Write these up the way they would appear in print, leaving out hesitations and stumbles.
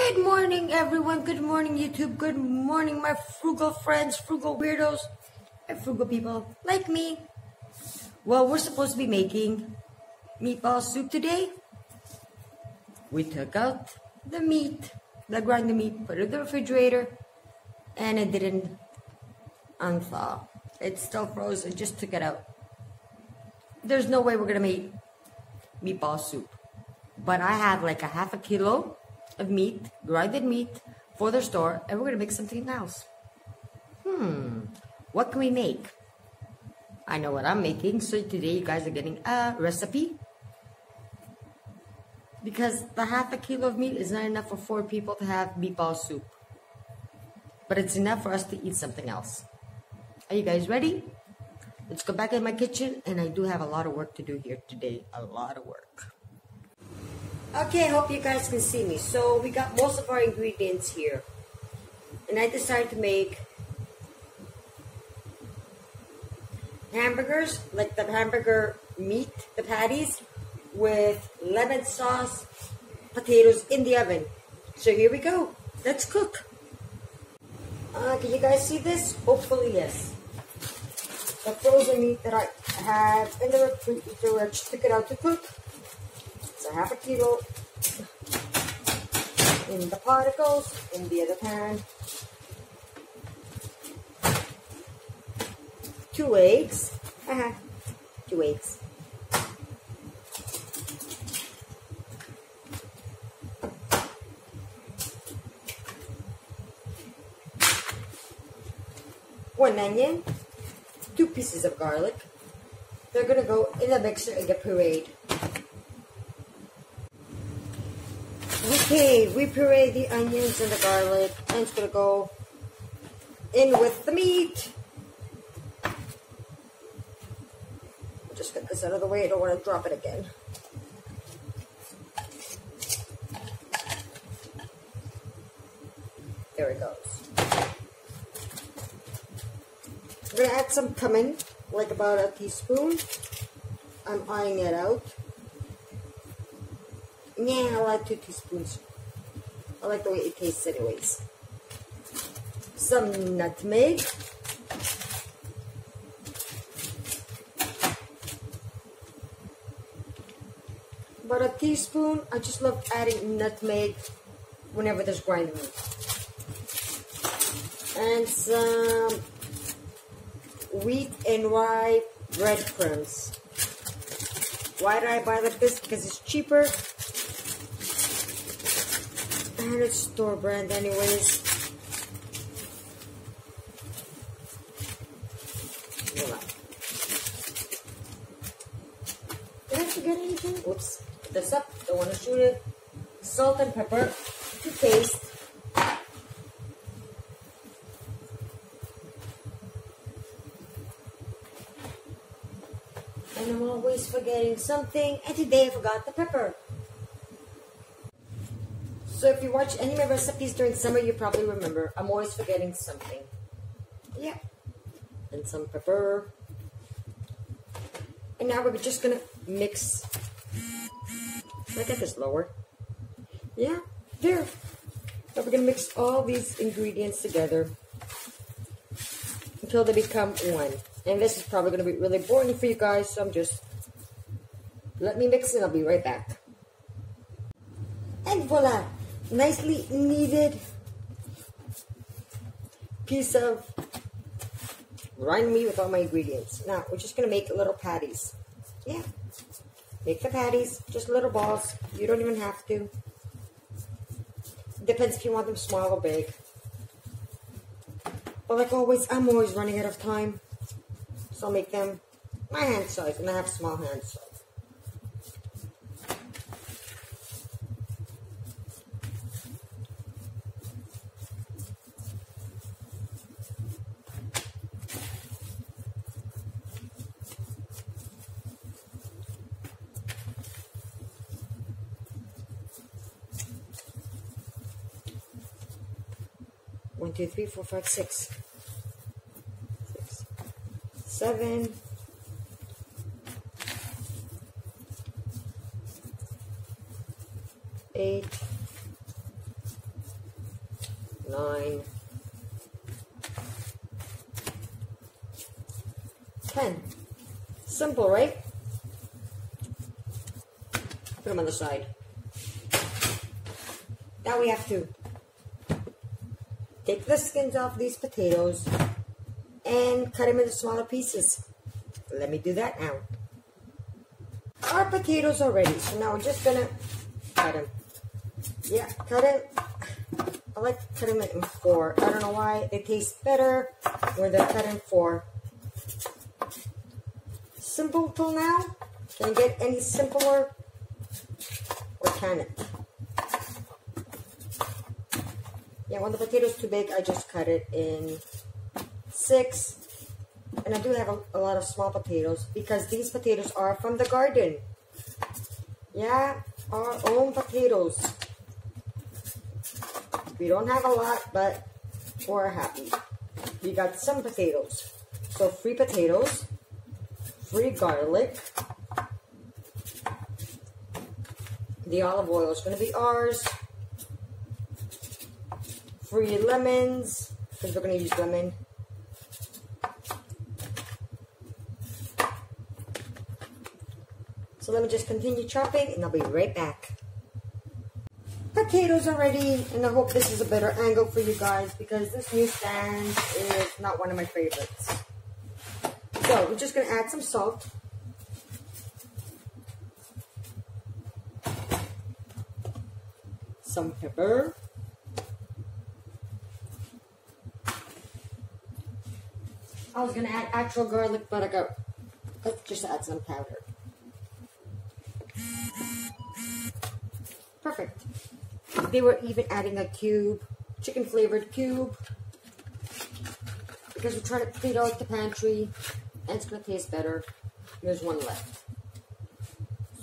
Good morning, everyone. Good morning, YouTube. Good morning, my frugal friends, frugal weirdos, and frugal people like me. Well, we're supposed to be making meatball soup today. We took out the meat, grind the meat, put it in the refrigerator, and it didn't unthaw. It's still frozen. Just took it out. There's no way we're gonna make meatball soup. But I have like a half a kilo of meat, grinded meat for the store, and we're gonna make something else. What can we make? I know what I'm making, so today you guys are getting a recipe. Because the half a kilo of meat is not enough for 4 people to have meatball soup. But it's enough for us to eat something else. Are you guys ready? Let's go back in my kitchen, and I do have a lot of work to do here today. A lot of work. Okay, I hope you guys can see me. So we got most of our ingredients here. And I decided to make hamburgers, like the hamburger meat, the patties, with lemon sauce, potatoes in the oven. So here we go. Let's cook. Can you guys see this? Hopefully, yes. The frozen meat that I had in the refrigerator, I just took it out to cook. It's a half a kilo. In the pot it goes, in the other pan. 2 eggs. 2 eggs. One onion. 2 pieces of garlic. They're gonna go in the mixer and get pureed. Okay, we pureed the onions and the garlic, and it's gonna go in with the meat. I'll just get this out of the way. I don't want to drop it again. There it goes. We're gonna add some cumin, like about a teaspoon. I'm eyeing it out. Yeah, I like 2 teaspoons. I like the way it tastes anyways. Some nutmeg. About a teaspoon. I just love adding nutmeg whenever there's ground meat. And some wheat and rye breadcrumbs. Why did I buy like this? Because it's cheaper. And it's store brand anyways. Voila. Did I forget anything? Oops. Put this up. Don't want to shoot it. Salt and pepper to taste. And I'm always forgetting something. And today I forgot the pepper. So if you watch any of my recipes during summer, you probably remember I'm always forgetting something. Yeah. And some pepper. And now we're just going to mix. Should I get this lower? Yeah, there. Now we're going to mix all these ingredients together until they become one. And this is probably going to be really boring for you guys, so let me mix it. I'll be right back. And voila! Nicely kneaded piece of ground meat with all my ingredients. Now, we're just going to make little patties. Yeah. Make the patties, just little balls. You don't even have to. Depends if you want them small or big. But like always, I'm always running out of time. So I'll make them my hand size, and I have small hand size. One, 2, 3, 4, 5, 6. 6, 7, 8, 9, 10. Simple, right? Put them on the side. Now we have to take the skins off these potatoes and cut them into smaller pieces. Let me do that now. Our potatoes are ready, so now we're just gonna cut them. Yeah, cut it. I like cutting it in 4. I don't know why. They taste better when they're cut in 4. Simple till now? Can it get any simpler? Or can it? Yeah, when the potato's too big, I just cut it in 6. And I do have a lot of small potatoes because these potatoes are from the garden. Yeah, our own potatoes. We don't have a lot, but we're happy. We got some potatoes. So free potatoes, free garlic. The olive oil is going to be ours. Free lemons, because we're going to use lemon. So let me just continue chopping and I'll be right back. Potatoes are ready, and I hope this is a better angle for you guys because this new stand is not one of my favorites. So we're just going to add some salt. Some pepper. I was going to add actual garlic, but let's just add some powder. Perfect. They were even adding a cube, chicken flavored cube, because we're trying to clean out the pantry and it's going to taste better. There's one left.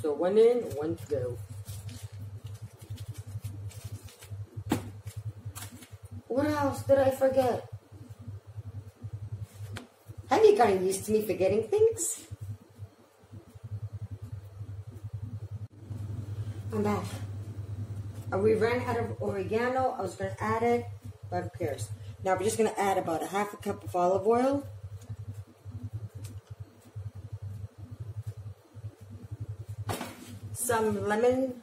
So 1 in, 1 to go. What else did I forget? Have you gotten used to me forgetting things? I'm back. We ran out of oregano. I was going to add it, but who cares? Now we're just going to add about a half a cup of olive oil. Some lemon.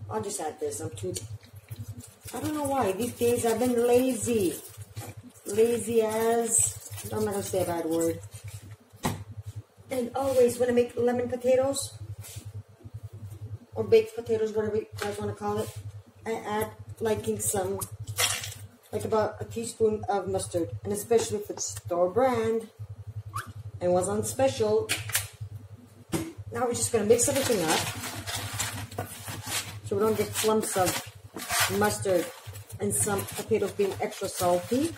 I'll just add this. I don't know why. These days I've been lazy. Lazy as... I'm not going to say a bad word. And always when I make lemon potatoes, or baked potatoes, whatever you guys want to call it, I add like about a teaspoon of mustard. And especially if it's store brand and was on special. Now we're just going to mix everything up so we don't get clumps of mustard and some potatoes being extra salty.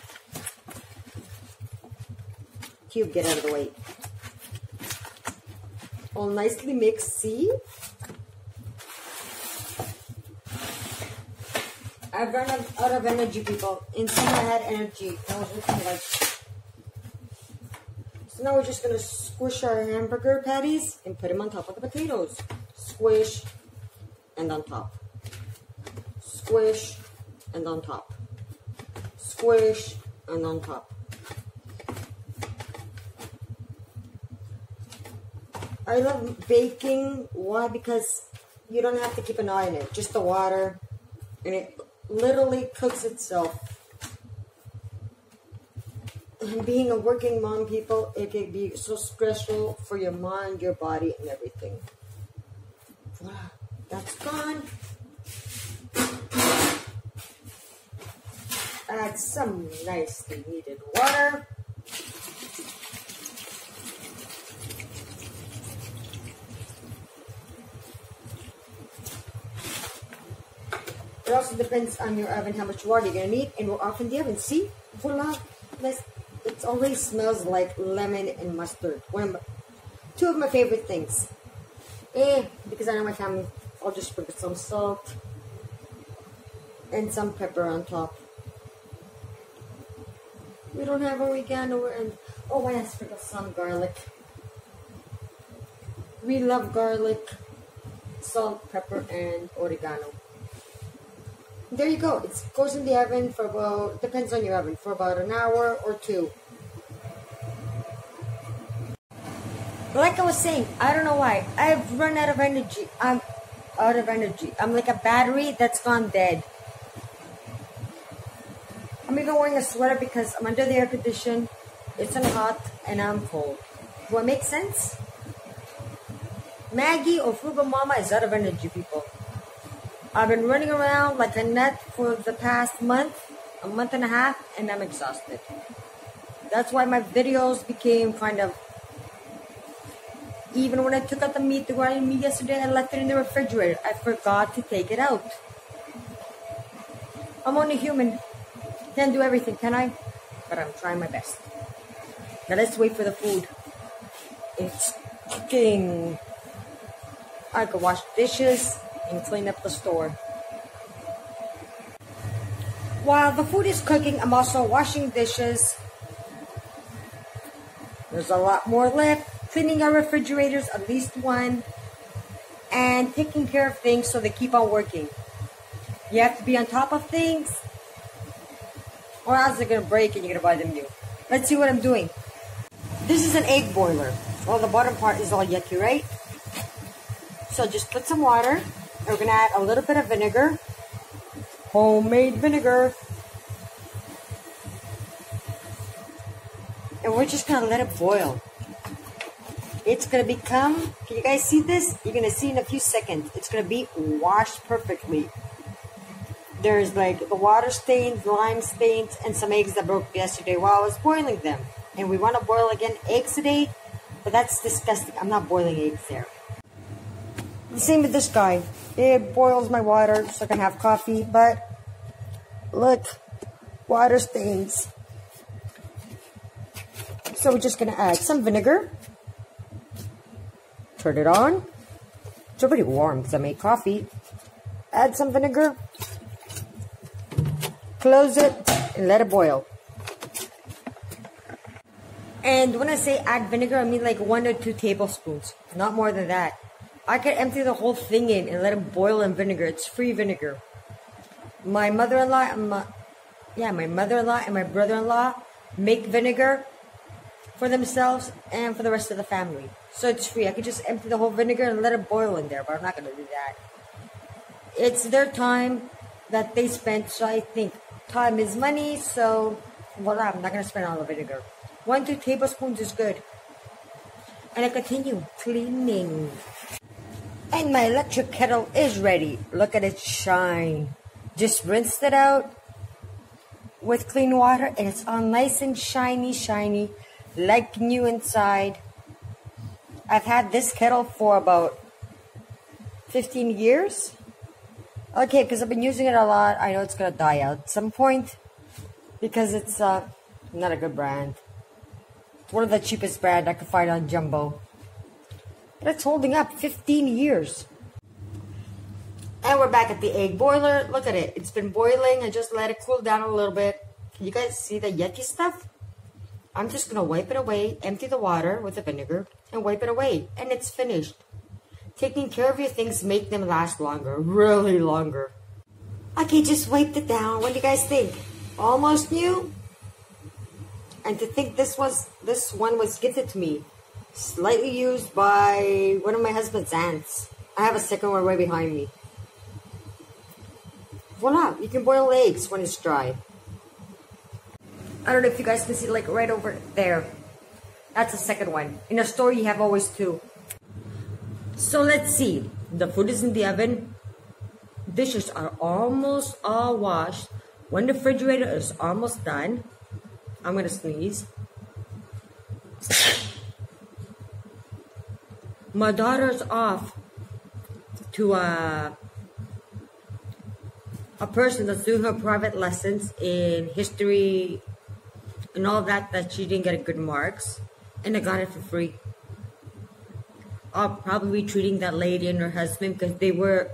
Cube, get out of the way. All nicely mixed, see? I've run out of energy, people. In summer I had energy. I was looking like... So now we're just going to squish our hamburger patties and put them on top of the potatoes. Squish and on top. Squish and on top. Squish and on top. I love baking. Why? Because you don't have to keep an eye on it. Just the water. And it literally cooks itself. And being a working mom, people, it can be so stressful for your mind, your body, and everything. Voila. That's gone. Add some nicely needed water. It also depends on your oven how much water you're going to need and we're off in the oven. See? Voila. It always smells like lemon and mustard. Two of my favorite things. Because I know my family, I'll just put some salt and some pepper on top. We don't have oregano and... Oh, I have to sprinkle some garlic. We love garlic, salt, pepper, and oregano. There you go. It goes in the oven for about, depends on your oven, for about an hour or two. Like I was saying, I don't know why. I've run out of energy. I'm out of energy. I'm like a battery that's gone dead. I'm even wearing a sweater because I'm under the air condition. It's not hot and I'm cold. Do I make sense? Maggie or Frugal Mama is out of energy, people. I've been running around like a nut for the past month, a month and a half, and I'm exhausted. That's why my videos became kind of... Even when I took out the meat, the grinding meat yesterday, I left it in the refrigerator. I forgot to take it out. I'm only human. Can't do everything, can I? But I'm trying my best. Now let's wait for the food. It's cooking. I could wash dishes and clean up the store. While the food is cooking, I'm also washing dishes. There's a lot more left. Cleaning our refrigerators, at least one. And taking care of things so they keep on working. You have to be on top of things, or else they're going to break and you're going to buy them new. Let's see what I'm doing. This is an egg boiler. Well, the bottom part is all yucky, right? So just put some water. And we're going to add a little bit of vinegar. Homemade vinegar. And we're just going to let it boil. It's going to become, can you guys see this? You're going to see in a few seconds. It's going to be washed perfectly. There's like the water stains, lime stains, and some eggs that broke yesterday while I was boiling them. And we want to boil again eggs today, but that's disgusting. I'm not boiling eggs there. The same with this guy. It boils my water so I can have coffee, but look, water stains. So we're just going to add some vinegar. Turn it on. It's already warm because I made coffee. Add some vinegar. Close it and let it boil. And when I say add vinegar, I mean like 1 or 2 tablespoons. Not more than that. I could empty the whole thing in and let it boil in vinegar. It's free vinegar. My mother-in-law and my brother-in-law make vinegar for themselves and for the rest of the family. So it's free. I could just empty the whole vinegar and let it boil in there, but I'm not going to do that. It's their time that they spent, so I think time is money, so voila, I'm not going to spend all the vinegar. 1 to 2 tablespoons is good. And I continue cleaning. And my electric kettle is ready. Look at it shine. Just rinsed it out with clean water, and it's all nice and shiny, like new inside. I've had this kettle for about 15 years. Okay, because I've been using it a lot. I know it's going to die out at some point because it's not a good brand. It's one of the cheapest brands I could find on Jumbo. But it's holding up 15 years. And we're back at the egg boiler. Look at it. It's been boiling. I just let it cool down a little bit. Can you guys see the yucky stuff? I'm just going to wipe it away, empty the water with the vinegar, and wipe it away. And it's finished. Taking care of your things make them last longer. Really longer. Okay, just wiped it down. What do you guys think? Almost new? And to think this one was gifted to me. Slightly used by one of my husband's aunts. I have a second one right behind me. Voila, you can boil eggs when it's dry. I don't know if you guys can see, like right over there. That's the second one. In a store, you have always 2. So let's see. The food is in the oven. Dishes are almost all washed. When the refrigerator is almost done, I'm going to sneeze. My daughter's off to a person that's doing her private lessons in history and all that she didn't get good marks, and I got it for free. I'll probably be treating that lady and her husband because they were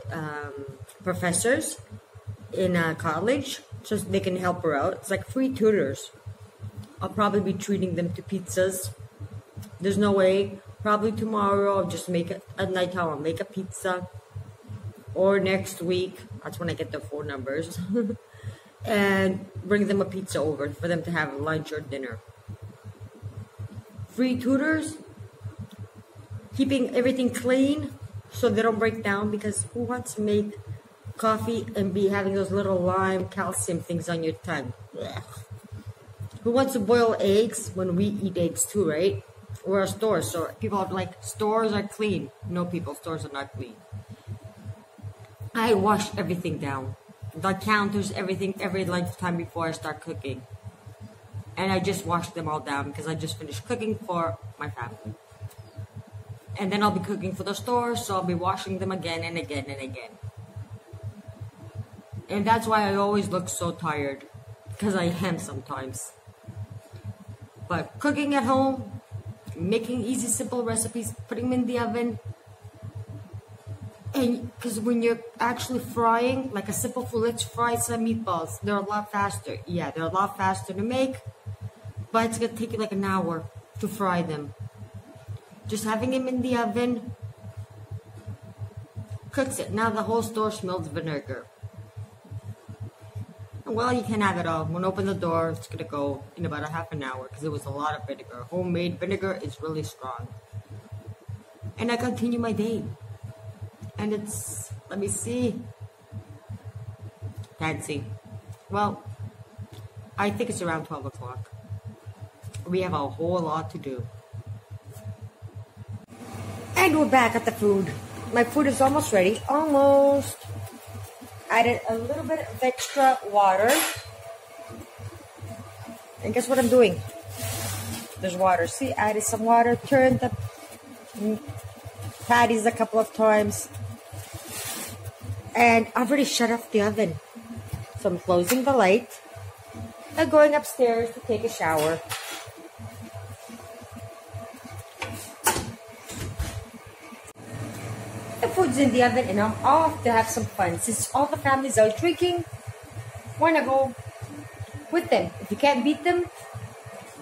professors in college, so they can help her out. It's like free tutors. I'll probably be treating them to pizzas. There's no way. Probably tomorrow I'll just make it at nighttime. I'll make a pizza or next week. That's when I get the phone numbers. And bring them a pizza over for them to have lunch or dinner. Free tutors, keeping everything clean so they don't break down, because who wants to make coffee and be having those little lime calcium things on your tongue? Ugh. Who wants to boil eggs when we eat eggs too, right? We're a store, so people are like, stores are clean. No, people, stores are not clean. I wash everything down. The counters, everything, every lunchtime before I start cooking. And I just wash them all down because I just finished cooking for my family. And then I'll be cooking for the store, so I'll be washing them again and again and again. And that's why I always look so tired, because I am sometimes. But cooking at home, making easy, simple recipes, putting them in the oven. And because when you're actually frying, like a simple food, let's fry some meatballs. They're a lot faster. Yeah, they're a lot faster to make, but it's going to take you like an hour to fry them. Just having them in the oven cooks it. Now the whole store smells vinegar. Well, you can have it all. When I open the door, it's going to go in about a half an hour because it was a lot of vinegar. Homemade vinegar is really strong. And I continue my day. And it's, let me see. Can't see. Well, I think it's around 12 o'clock. We have a whole lot to do. And we're back at the food. My food is almost ready. Almost. Added a little bit of extra water. And guess what I'm doing? There's water. See, added some water. Turned the patties a couple of times. And I've already shut off the oven. So I'm closing the light and going upstairs to take a shower. The food's in the oven and I'm off to have some fun. Since all the family's out drinking, why not go with them? If you can't beat them,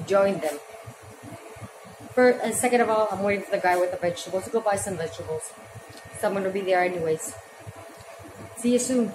join them. Second of all, I'm waiting for the guy with the vegetables to go buy some vegetables. Someone will be there anyways. See you soon.